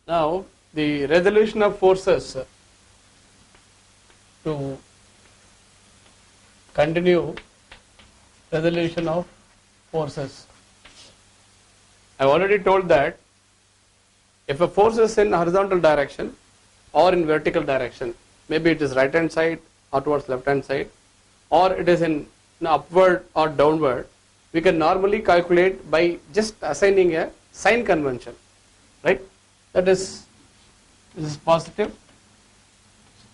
Now, the resolution of forces to continue resolution of forces. I have already told that if a force is in horizontal direction or in vertical direction, maybe it is right hand side or towards left hand side, or it is in upward or downward, we can normally calculate by just assigning a sign convention, right? That is, this is positive,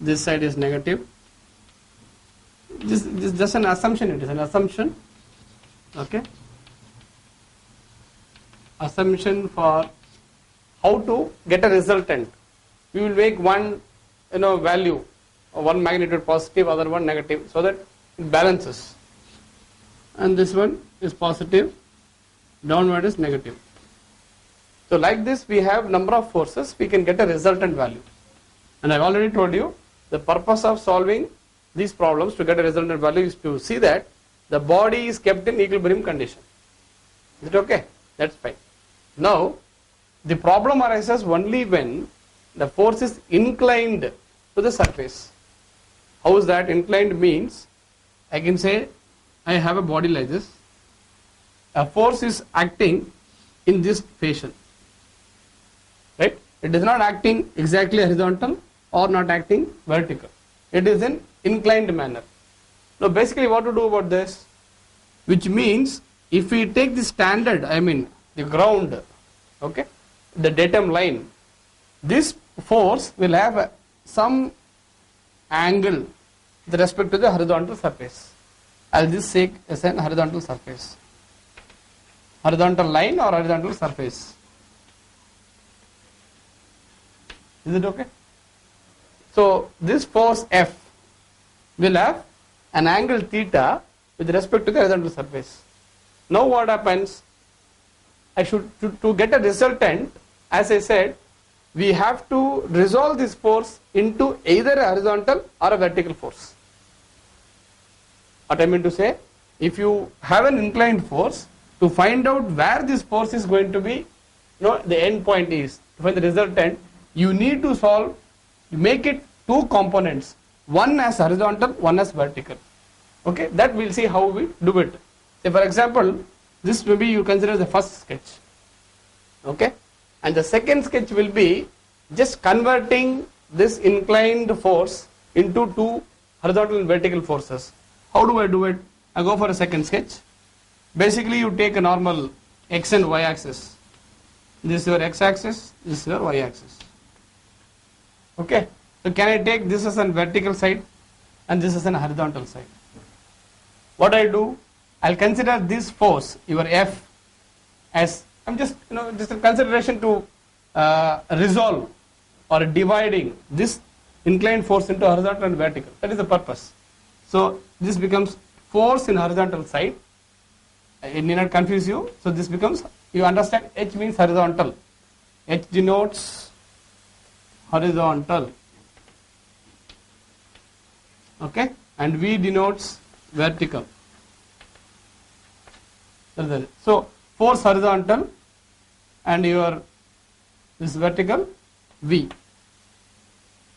this side is negative. This is just an assumption, it is an assumption, okay? Assumption for how to get a resultant. We will make one value, one magnitude positive, other one negative, so that it balances. And this one is positive, downward is negative. So like this we have number of forces, we can get a resultant value. And I have already told you the purpose of solving these problems to get a resultant value is to see that the body is kept in equilibrium condition. Is it okay? That's fine. Now the problem arises only when the force is inclined to the surface. How is that? Inclined means I can say I have a body like this. A force is acting in this fashion, right? It is not acting exactly horizontal or not acting vertical. It is in inclined manner. Now basically what to do about this? Which means if we take the standard, I mean the ground, okay, the datum line, this force will have some angle with respect to the horizontal surface. I'll just say as an horizontal surface, horizontal line or horizontal surface. Is it okay? So this force F will have an angle theta with respect to the horizontal surface. Now what happens? I should to get a resultant, as I said, we have to resolve this force into either a horizontal or a vertical force. What I mean to say, if you have an inclined force, to find out where this force is going to be, the end point is, to find the resultant, you need to solve, make it two components, one as horizontal, one as vertical. Okay, that we'll see how we do it. Say for example, this maybe you consider the first sketch. Okay, and the second sketch will be just converting this inclined force into two horizontal and vertical forces. How do I do it? I go for a second sketch. Basically you take a normal x and y axis. This is your x axis, this is your y axis. Okay, so can I take this as a vertical side and this as an horizontal side? What I do, I'll consider this force, your F, as I'm just just a consideration to resolve or dividing this inclined force into horizontal and vertical. That is the purpose. So this becomes force in horizontal side. It need not confuse you. So this becomes, you understand, H means horizontal. H denotes horizontal. Okay, and V denotes vertical. So force horizontal and your this vertical V,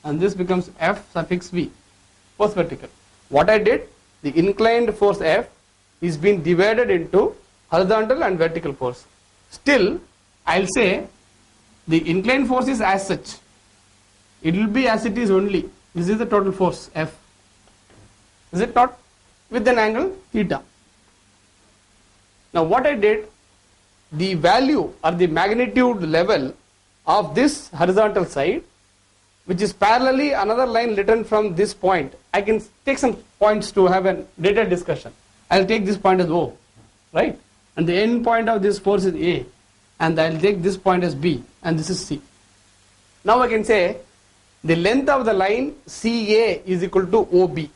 and this becomes F suffix V, force vertical. What I did, the inclined force F is being divided into horizontal and vertical force. Still, I'll say the inclined force is as such. It will be as it is only. This is the total force F. Is it not? With an angle theta. Now what I did, the value or the magnitude level of this horizontal side, which is parallelly another line written from this point. I can take some points to have a detailed discussion. I'll take this point as O, right? And the end point of this force is A, and I'll take this point as B, and this is C. Now I can say the length of the line CA is equal to OB.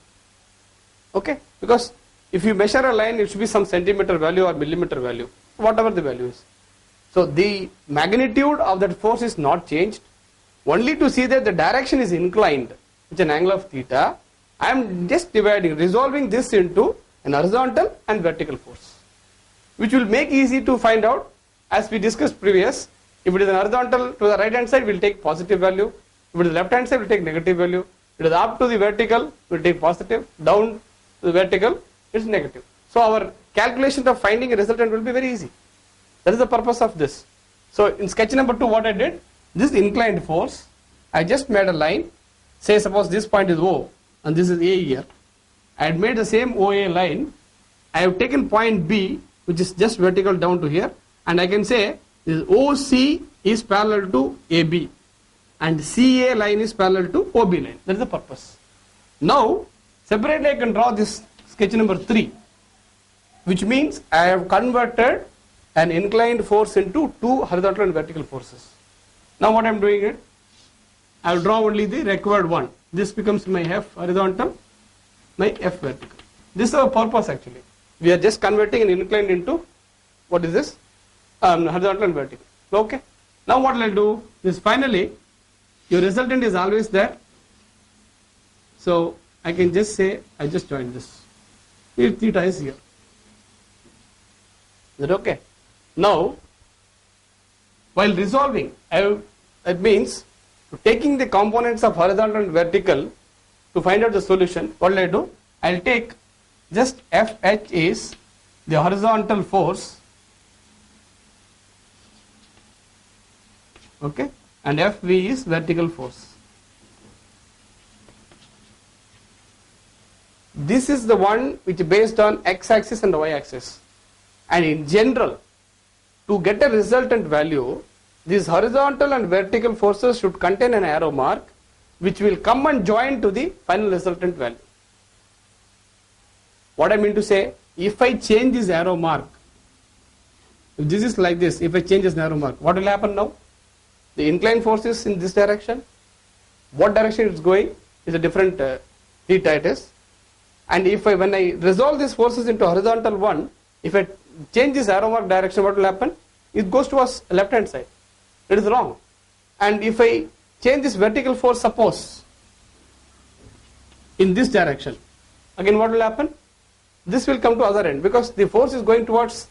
Okay? Because if you measure a line, it should be some centimeter value or millimeter value, whatever the value is. So the magnitude of that force is not changed. Only to see that the direction is inclined with an angle of theta, I am just resolving this into an horizontal and vertical force, which will make easy to find out, as we discussed previous, If it is an horizontal to the right hand side, we'll take positive value. If it is left hand side, we'll take negative value. If it is up to the vertical, we'll take positive. Down to the vertical, it's negative. So our calculation of finding a resultant will be very easy. That is the purpose of this. So in sketch number 2, what I did, this inclined force, I just made a line. Say suppose this point is O and this is A here. I had made the same OA line. I have taken point B, which is just vertical down to here, and I can say this OC is parallel to AB and CA line is parallel to OB line. That is the purpose. Now separately I can draw this sketch number 3, which means I have converted an inclined force into 2 horizontal and vertical forces. Now what I am doing it, I will draw only the required one. This becomes my F horizontal, my F vertical. This is our purpose actually. We are just converting an inclined into, what is this? Horizontal and vertical. Okay. Now what I will do is finally, your resultant is always there. So I can just say, I just join this. Here theta is here. Is that okay? Now, while resolving, that means taking the components of horizontal and vertical to find out the solution, what will I do? I will take just FH is the horizontal force, okay, and FV is vertical force. This is the one which is based on x-axis and y-axis. And in general, to get a resultant value, these horizontal and vertical forces should contain an arrow mark which will come and join to the final resultant value. What I mean to say, if I change this arrow mark, if this is like this, if I change this arrow mark, what will happen now? The inclined force is in this direction. What direction it's going is a different theta it is. And if when I resolve these forces into horizontal one, if I change this arrow mark direction, what will happen? It goes towards left hand side. It is wrong. And if I change this vertical force, suppose in this direction, again what will happen? This will come to other end because the force is going towards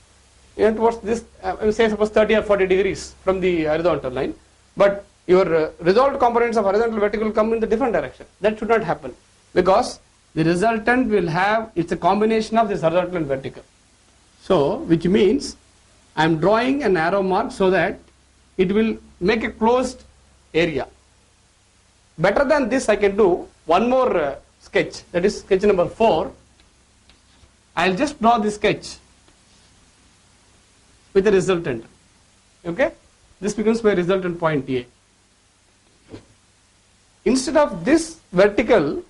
this, say suppose 30 or 40 degrees from the horizontal line, but your resolved components of horizontal vertical will come in the different direction. That should not happen because the resultant will have, it's a combination of this horizontal and vertical. So, which means I am drawing an arrow mark so that it will make a closed area. Better than this, I can do one more sketch, that is sketch number 4. I will just draw this sketch with the resultant. Okay? This becomes my resultant point A. Instead of this vertical,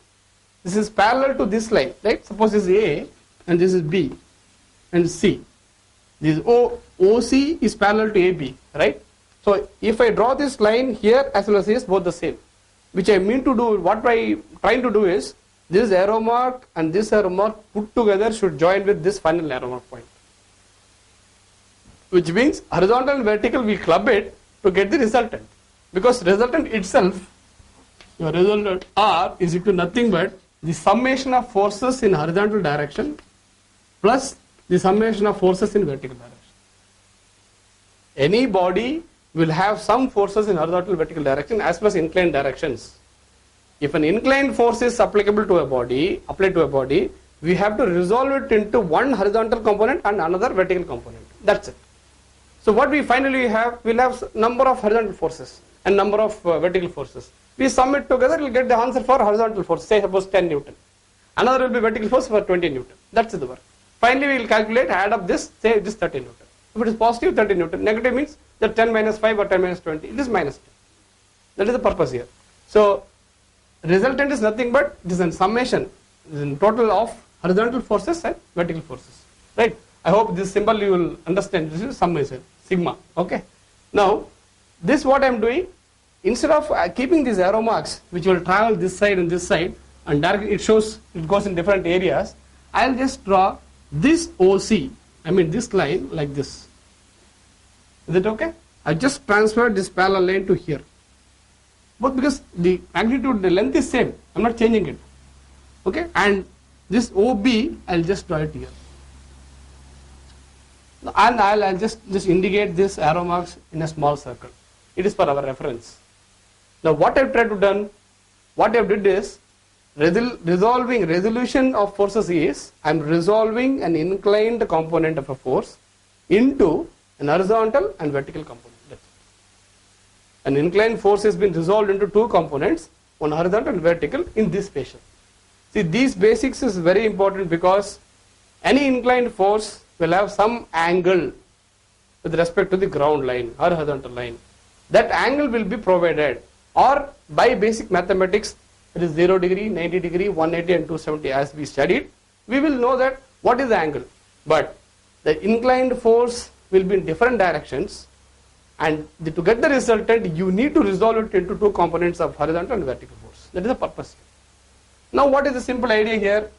this is parallel to this line, right? Suppose this is A and this is B and C. This OC is parallel to AB, right? So if I draw this line here as well as this, both the same. Which I mean to do, what I am trying to do is, this arrow mark and this arrow mark put together should join with this final arrow mark point. Which means horizontal and vertical we club it to get the resultant. Because resultant itself, your resultant R is equal to nothing but the summation of forces in horizontal direction plus the summation of forces in vertical direction. Any body will have some forces in horizontal and vertical direction as well as inclined directions. If an inclined force is applicable to a body, applied to a body, we have to resolve it into one horizontal component and another vertical component. That's it. So what we finally have, we'll have number of horizontal forces and number of vertical forces. We sum it together, we'll get the answer for horizontal force, say suppose 10 Newton. Another will be vertical force for 20 Newton. That's the work. Finally we will calculate, add up this, say this 30 Newton. If it is positive, 30 Newton. Negative means that 10 minus 5 or 10 minus 20. It is minus 10. That is the purpose here. So resultant is nothing but it is a summation, it is a total of horizontal forces and vertical forces. Right? I hope this symbol you will understand. This is summation, sigma. Okay. Now this what I am doing, instead of keeping these arrow marks which will travel this side and directly it shows it goes in different areas, I will just draw this OC, I mean this line like this. Is it okay? I just transferred this parallel line to here. But because the magnitude, the length is same, I am not changing it. Okay, and this OB, I will just draw it here. And I'll just indicate this arrow marks in a small circle. It is for our reference. Now what I've tried to done, what I've did is, resolution of forces is, I'm resolving an inclined component of a force into an horizontal and vertical component. That's it. An inclined force has been resolved into two components, one horizontal and vertical in this fashion. See, these basics is very important because any inclined force will have some angle with respect to the ground line or horizontal line. That angle will be provided, or by basic mathematics, it is 0 degree, 90 degree, 180 and 270 as we studied. We will know that what is the angle. But the inclined force will be in different directions, and to get the resultant you need to resolve it into two components of horizontal and vertical force. That is the purpose. Now what is the simple idea here?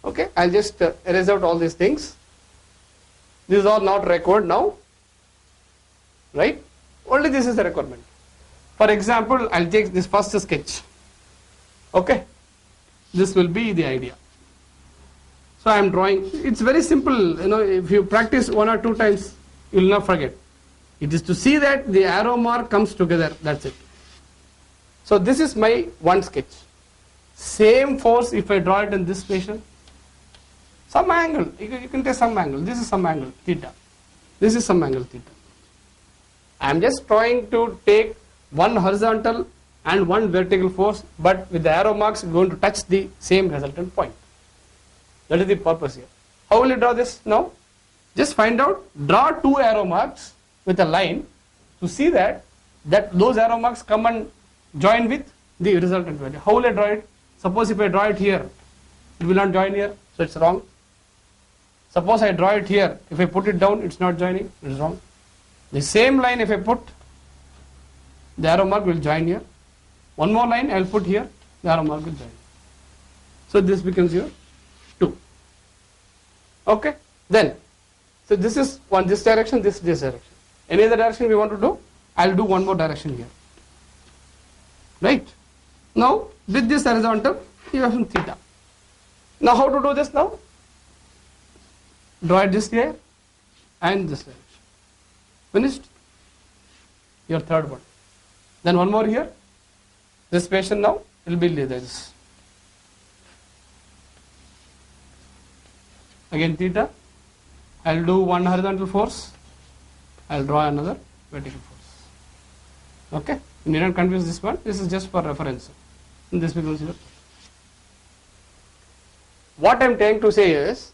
Okay, I'll just erase out all these things. These are not required now, right? Only this is the requirement. For example, I'll take this first sketch. Okay, this will be the idea. So I am drawing. It's very simple. If you practice one or two times, you will not forget. It is to see that the arrow mark comes together. That's it. So this is my one sketch. Same force if I draw it in this fashion. Some angle. You can take some angle. This is some angle theta. This is some angle theta. I am just trying to take one horizontal and one vertical force, but with the arrow marks going to touch the same resultant point. That is the purpose here. How will you draw this now? Just find out, draw two arrow marks with a line to see that those arrow marks come and join with the resultant value. How will I draw it? Suppose if I draw it here, it will not join here, so it's wrong. Suppose I draw it here, if I put it down, it's not joining, it's wrong. The same line if I put, the arrow mark will join here. One more line I will put here, the arrow mark will join. So this becomes your 2. Okay, then, so this is this direction, this direction. Any other direction we want to do? I will do one more direction here. Right? Now, with this horizontal, you have some theta. Now how to do this now? Draw it this here and this direction. Finished? Your third one. Then one more here. This patient now will be this. Again theta. I will do one horizontal force. I will draw another vertical force. Okay? You need not confuse this one. This is just for reference. And this becomes here. What I am trying to say is,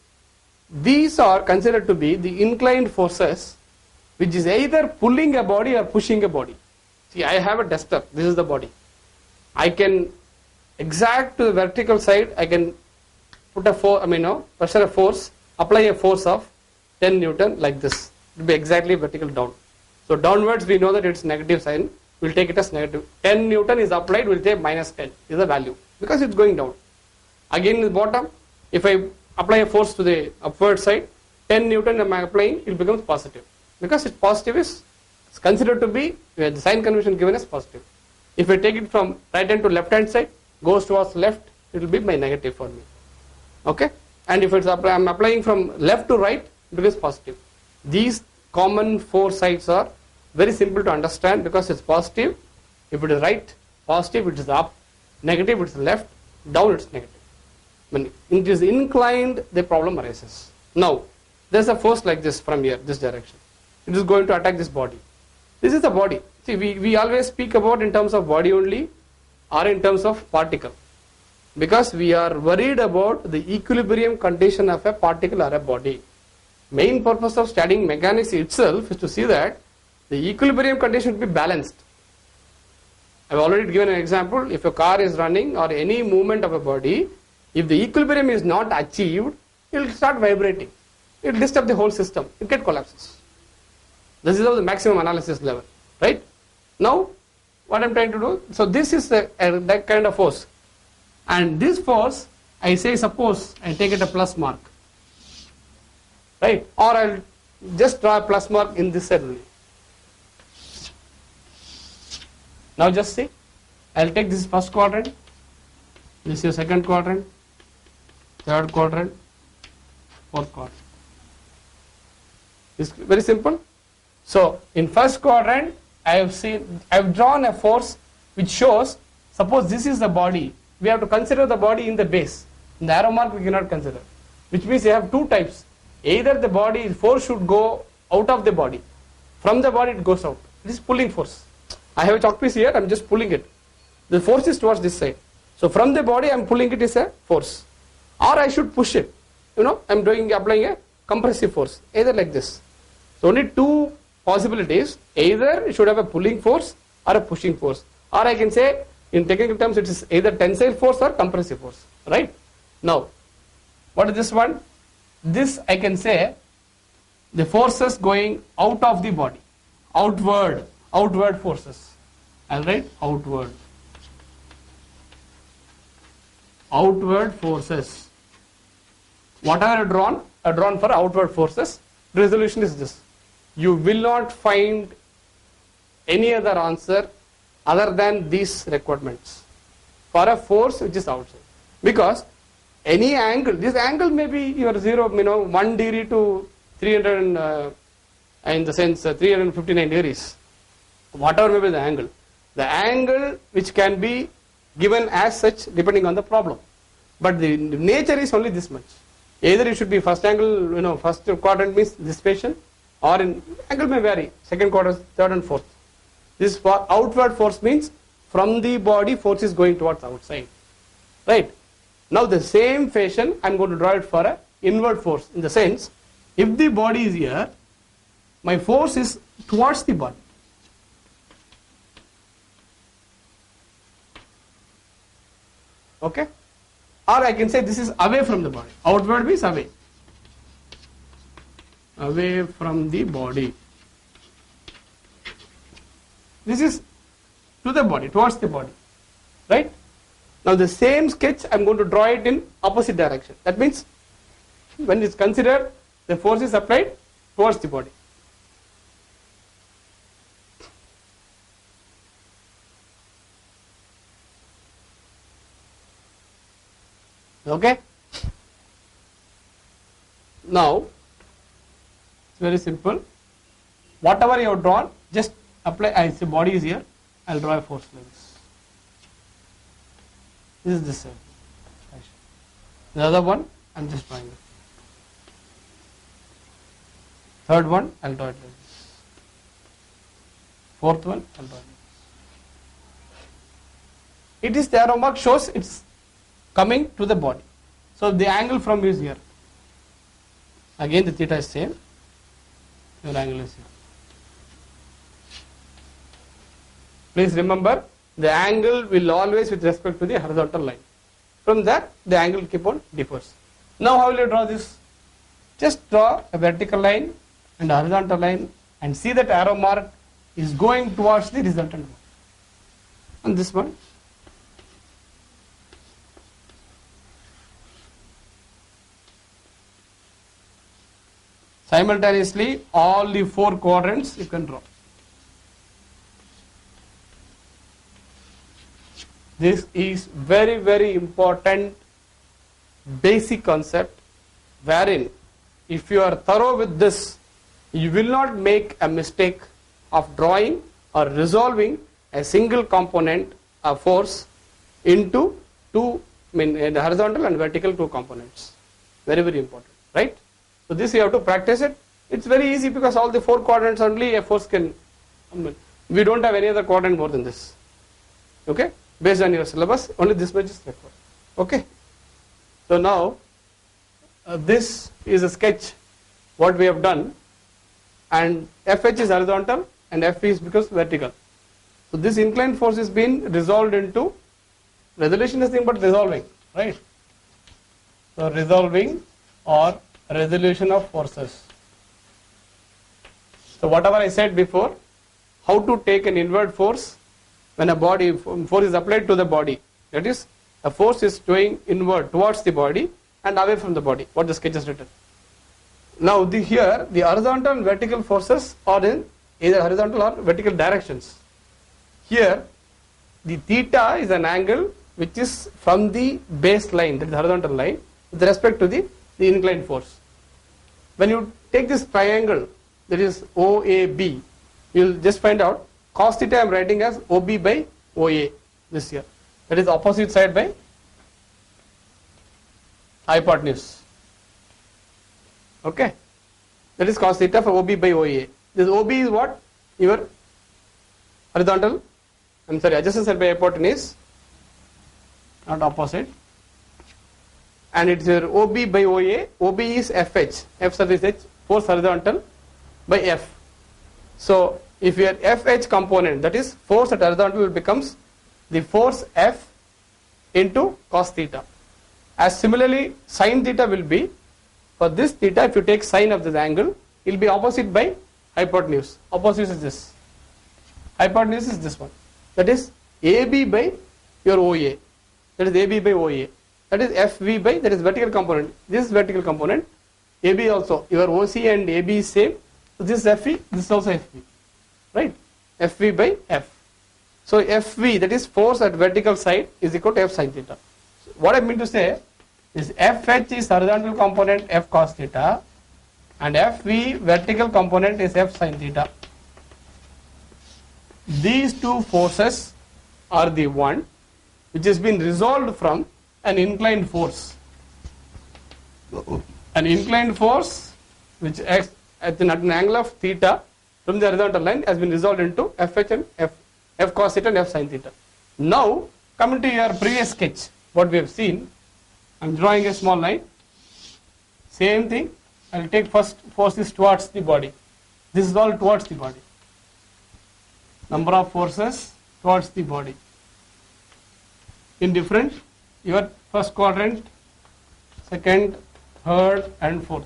these are considered to be the inclined forces which is either pulling a body or pushing a body. See, I have a duster. This is the body. I can exact to the vertical side. I can put a pressure a force, apply a force of 10 Newton like this. It will be exactly vertical down. So downwards we know that it's negative sign. We'll take it as negative. 10 Newton is applied. We'll take minus 10 is the value because it's going down. Again in the bottom, if I apply a force to the upward side, 10 Newton am I applying, it becomes positive. Because it's positive is considered to be, the sign convention given as positive. If I take it from right hand to left hand side, goes towards left, it will be my negative for me. Okay? And if I'm applying from left to right, it becomes positive. These common four sides are very simple to understand because it's positive. If it is right, positive, it is up. Negative, it's left. Down, it's negative. When it is inclined, the problem arises. Now, there's a force like this from here, this direction. It is going to attack this body. This is the body. See, we always speak about in terms of body only or in terms of particle. Because we are worried about the equilibrium condition of a particle or a body. Main purpose of studying mechanics itself is to see that the equilibrium condition should be balanced. I have already given an example. If a car is running or any movement of a body, if the equilibrium is not achieved, it will start vibrating. It will disturb the whole system. It gets collapses. This is the maximum analysis level, right? Now, what I am trying to do, so this is that kind of force. And this force, I say suppose I take it a plus mark, right? Or I will just draw a plus mark in this side only. Now just see, I will take this first quadrant, this is your second quadrant, third quadrant, fourth quadrant. It's very simple. So in first quadrant, I've drawn a force which shows, suppose this is the body, we have to consider the body in the base. In the arrow mark we cannot consider, which means you have two types. Either the body force should go out of the body, from the body it goes out. It is pulling force. I have a chalk piece here, I am just pulling it. The force is towards this side. So from the body I am pulling it is a force. Or I should push it. I am applying a compressive force. Either like this. So only two possibilities. Either it should have a pulling force or a pushing force. Or I can say in technical terms it is either tensile force or compressive force. Right? Now, what is this one? This I can say the forces going out of the body. Outward forces. I'll write outward forces. Whatever I drawn for outward forces. Resolution is this. You will not find any other answer other than these requirements for a force which is outside. Because any angle, this angle may be your 1 degree to 300 in the sense 359 degrees. Whatever may be the angle which can be given as such depending on the problem. But the nature is only this much. Either it should be first angle, first quadrant means this patient, or in angle may vary, second quadrant, third and fourth. This for outward force means from the body force is going towards outside. Right? Now the same fashion I am going to draw it for a inward force, in the sense if the body is here, my force is towards the body. Okay? Or I can say this is away from the body. Outward means away. Away from the body. This is to the body, towards the body. Right? Now the same sketch I am going to draw it in opposite direction. That means when it is considered, the force is applied towards the body. Okay? Now, it's very simple. Whatever you have drawn, just apply. I say body is here. I'll draw a force like this. This is the same. The other one, I'm just drawing it. Third one, I'll draw it like this. Fourth one, I'll draw it like this. It is the arrow mark shows it's coming to the body. So the angle from is here. Again the theta is same. Your angle is here. Please remember, the angle will always with respect to the horizontal line. From that, the angle keep on differs. Now how will you draw this? Just draw a vertical line and a horizontal line and see that arrow mark is going towards the resultant one. And this one. Simultaneously, all the four quadrants you can draw. This is very, very important basic concept, wherein if you are thorough with this, you will not make a mistake of drawing or resolving a single component of force into two, the horizontal and vertical two components. Very, very important, right? So this you have to practice it. It's very easy because all the four quadrants only a force can, we don't have any other quadrant more than this. Okay? Based on your syllabus, only this much is required. Okay? So now, this is a sketch what we have done, and FH is horizontal and FP is because vertical. So this inclined force is being resolved into, resolution is nothing but resolving, right? So resolving or resolution of forces. So whatever I said before, how to take an inward force when a body force is applied to the body, that is a force is going inward towards the body and away from the body, what the sketch is written. Now here the horizontal and vertical forces are in either horizontal or vertical directions. Here the theta is an angle which is from the baseline, that is the horizontal line, with respect to the inclined force. When you take this triangle, that is OAB, you will just find out cos theta I am writing as OB by OA this here. That is opposite side by hypotenuse. Okay. That is cos theta for OB by OA. This OB is what? Your horizontal, adjacent side by hypotenuse, not opposite. And it's your OB by OA. OB is FH, F surface H, force horizontal by F. So if your FH component, that is force at horizontal, becomes the force F into cos theta. As similarly, sin theta will be, for this theta, if you take sine of this angle, it will be opposite by hypotenuse. Opposite is this. Hypotenuse is this one. That is AB by your OA. That is AB by OA. That is FV by, that is vertical component. This is vertical component. AB also. Your OC and AB is same. So this is FV, this is also FV. Right? FV by F. So FV, that is force at vertical side, is equal to F sin theta. So what I mean to say is FH is horizontal component F cos theta and FV vertical component is F sin theta. These two forces are the one which has been resolved from an inclined force. An inclined force which acts at an angle of theta from the horizontal line has been resolved into FH and F cos theta and F sin theta. Now coming to your previous sketch, what we have seen, I am drawing a small line. Same thing, I will take first forces towards the body. This is all towards the body. Number of forces towards the body. In different, your first quadrant, second, third and fourth.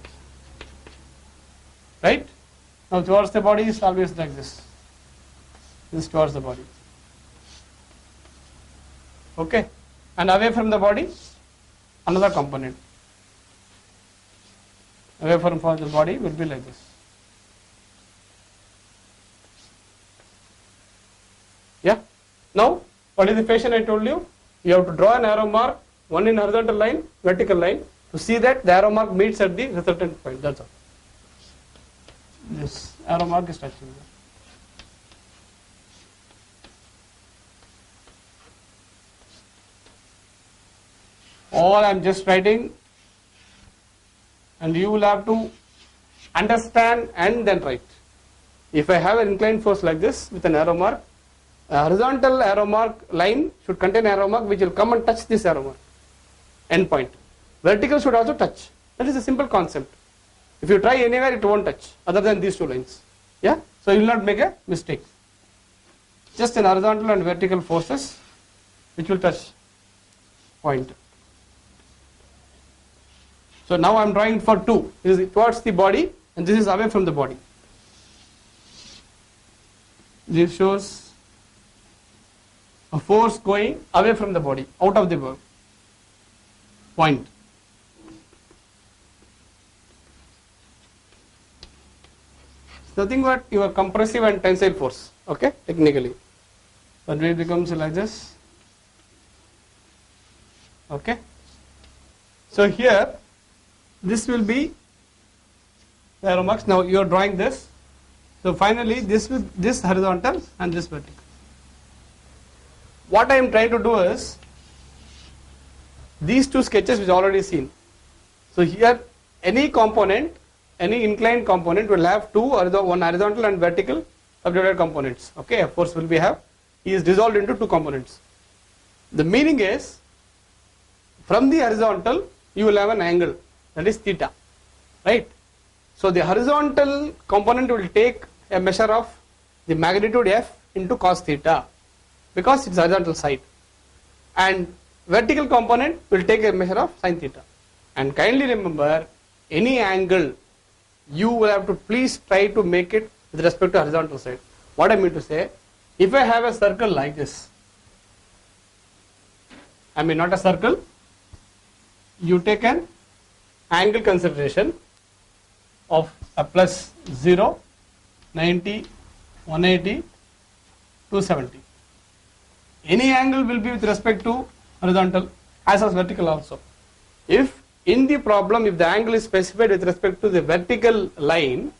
Right? Now towards the body is always like this. This is towards the body. Okay? And away from the body, another component. Away from the body will be like this. Yeah? Now, what is the fashion I told you? You have to draw an arrow mark, one in horizontal line, vertical line, to see that the arrow mark meets at the resultant point. That's all. This arrow mark is touching here. All I am just writing, and you will have to understand and then write. If I have an inclined force like this with an arrow mark, a horizontal arrow mark line should contain arrow mark which will come and touch this arrow mark end point. Vertical should also touch. That is a simple concept. If you try anywhere, it won't touch other than these two lines. Yeah? So you will not make a mistake. Just an horizontal and vertical forces which will touch point. So now I am drawing for two. This is towards the body and this is away from the body. This shows a force going away from the body, out of the point. It's nothing but your compressive and tensile force, okay, technically. But when it becomes like this, okay. So here, this will be the arrow marks. Now you are drawing this. So finally, this horizontal and this vertical. What I am trying to do is, these two sketches which already seen. So here, any component, any inclined component will have one horizontal and vertical subdivided components. Okay, of course will be is dissolved into two components. The meaning is, from the horizontal, you will have an angle, that is theta, right? So the horizontal component will take a measure of the magnitude f into cos theta, because it's horizontal side, and vertical component will take a measure of sin theta. And kindly remember, any angle you will have to please try to make it with respect to horizontal side. What I mean to say, if I have a circle like this, I mean not a circle, you take an angle consideration of a plus 0, 90, 180, 270. Any angle will be with respect to horizontal as well as vertical also. If in the problem, if the angle is specified with respect to the vertical line,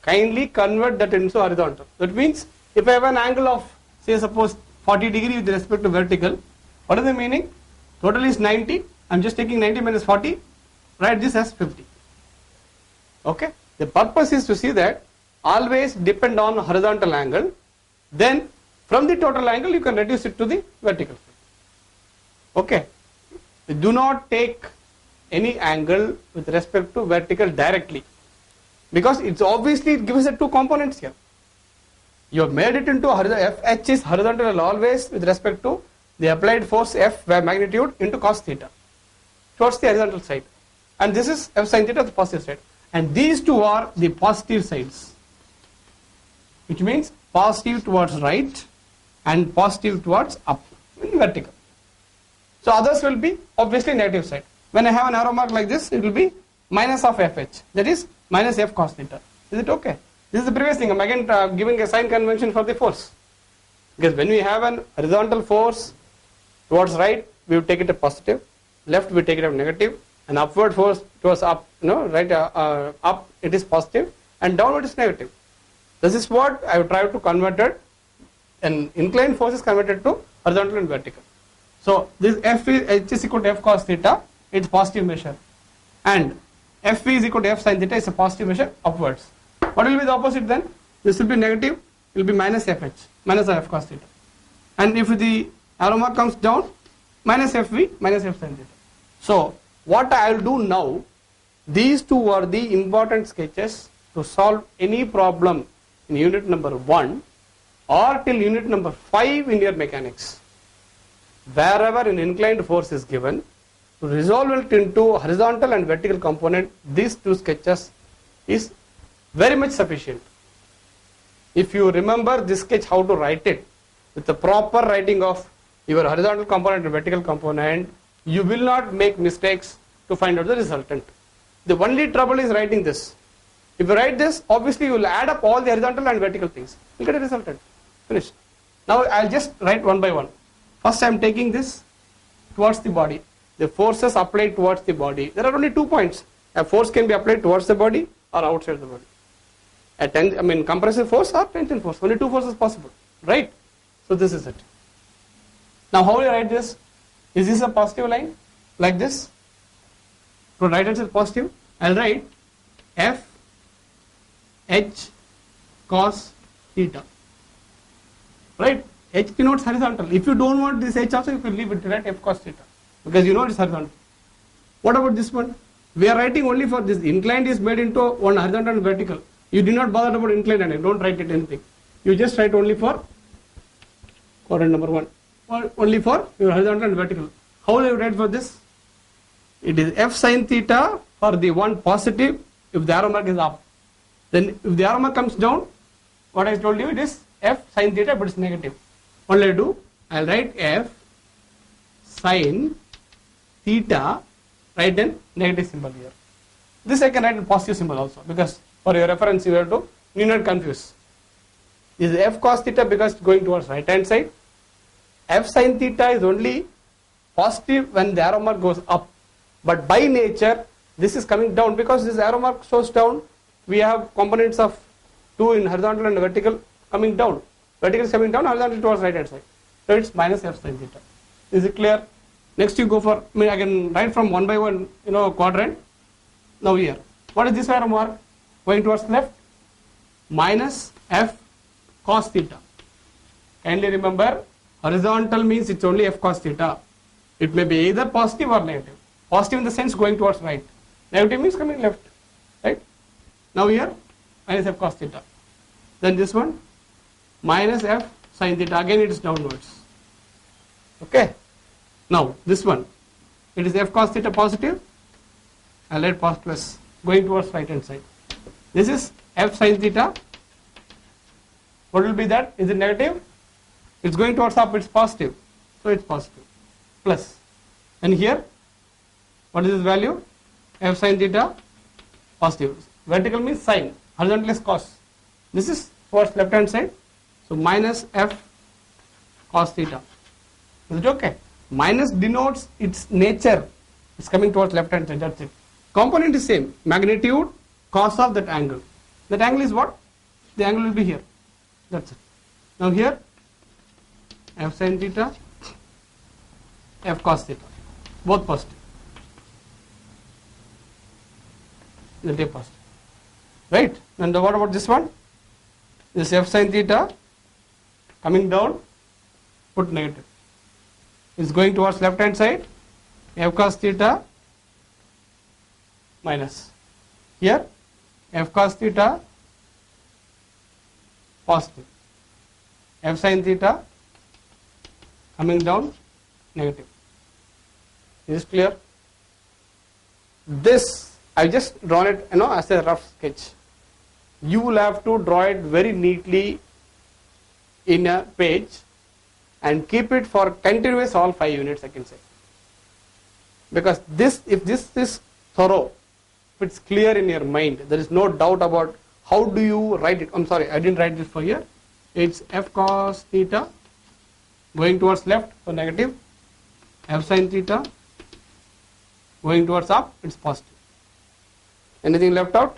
kindly convert that into horizontal. That means If I have an angle of, say suppose 40 degree with respect to vertical, what is the meaning? Total is 90. I'm just taking 90 minus 40. Write this as 50. Okay. The purpose is to see that always depend on horizontal angle. Then from the total angle you can reduce it to the vertical. Okay. Do not take any angle with respect to vertical directly, because it's obviously it gives us two components here. You have made it into Fh is horizontal always with respect to the applied force F by magnitude into cos theta towards the horizontal side, and this is F sin theta, the positive side, and these two are the positive sides, which means positive towards right and positive towards up in vertical. So others will be obviously negative side. When I have an arrow mark like this, it will be minus of Fh, that is minus F cos theta. Is it okay? This is the previous thing. I'm again giving a sign convention for the force. Because when we have an horizontal force towards right, we will take it a positive, left we take it a negative, and upward force towards up, right, up it is positive, and downward is negative. This is what I have tried to convert it, and inclined force is converted to horizontal and vertical. So this F is equal to F cos theta, it's positive measure, and F is equal to F sin theta is a positive measure upwards. What will be the opposite then? This will be negative, it will be minus Fh, minus of F cos theta. And if the arrow mark comes down, minus Fv, minus F sin theta. So what I will do now, these two are the important sketches to solve any problem in unit number 1 or till unit number 5 in your mechanics. Wherever an inclined force is given, to resolve it into horizontal and vertical component, these two sketches is very much sufficient. If you remember this sketch, how to write it with the proper writing of your horizontal component and vertical component, you will not make mistakes to find out the resultant. The only trouble is writing this. If you write this, obviously you will add up all the horizontal and vertical things. You get a resultant. Finished. Now I'll just write one by one. First I am taking this towards the body. The forces applied towards the body. There are only 2 points. A force can be applied towards the body or outside the body. Compressive force or tension force. Only 2 forces possible. Right? So this is it. Now how will I write this? Is this a positive line? Like this? To right hand side positive. I'll write F H cos theta. Right? H denotes horizontal. If you don't want this H also, you can leave it, write F cos theta, because you know it's horizontal. What about this one? We are writing only for this. Inclined is made into one horizontal and vertical. You do not bother about inclined and don't write it anything. You just write only for quadrant number 1. Or only for your horizontal and vertical. How will you write for this? It is F sin theta for the one positive if the arrow mark is up. Then if the arrow mark comes down, what I told you, it is F sin theta, but it's negative. What will I do? I'll write F sin theta, write then negative symbol here. This I can write in positive symbol also, because for your reference you have to need not confuse. This is F cos theta because it's going towards right hand side. F sin theta is only positive when the arrow mark goes up, but by nature this is coming down, because this arrow mark shows down. We have components of 2 in horizontal and vertical coming down. Vertical is coming down, horizontal towards right hand side. So it's minus F sin theta. Is it clear? Next you go for, I can write from 1 by 1, quadrant. Now here, what is this arrow mark? Going towards left, minus F cos theta. Kindly remember, horizontal means it's only F cos theta. It may be either positive or negative. Positive in the sense going towards right. Negative means coming left. Right? Now here, minus F cos theta. Then this one, minus F sin theta. Again it is downwards. Okay. Now this one, it is F cos theta positive. I'll write positive plus going towards right hand side. This is F sin theta. What will be that? Is it negative? It's going towards up, it's positive. So it's positive. Plus. And here, what is this value? F sin theta, positive. Vertical means sin, horizontal is cos. This is towards left hand side. So minus F cos theta. Is it okay? Minus denotes its nature. It's coming towards left hand side, that's it. Component is same. Magnitude, cos of that angle. That angle is what? The angle will be here. That's it. Now here, f sin theta, f cos theta, both positive. Negative positive. Right? And what about this one? This f sin theta coming down, put negative. Is going towards left hand side, f cos theta minus. Here, f cos theta positive. F sin theta coming down negative. Is this clear? This I just drawn it, as a rough sketch. You will have to draw it very neatly in a page and keep it for continuous all 5 units, I can say. Because if this is thorough, if it's clear in your mind, there is no doubt about how do you write it. I'm sorry, I didn't write this for here. It's f cos theta going towards left, so negative. F sin theta going towards up, it's positive. Anything left out?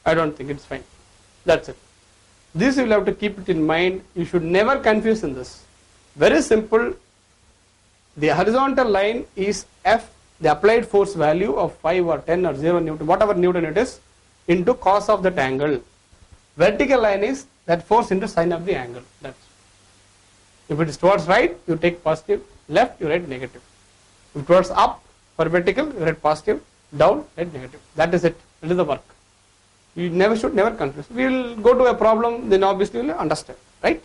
I don't think it's fine. That's it. This you will have to keep it in mind. You should never confuse in this. Very simple. The horizontal line is F, the applied force value of 5 or 10 or 0 Newton, whatever Newton it is, into cos of that angle. Vertical line is that force into sine of the angle. That's. If it is towards right, you take positive. Left, you write negative. If towards up for vertical, you write positive. Down, write negative. That is it. That is the work. You should never confuse. We will go to a problem, then obviously you will understand. Right?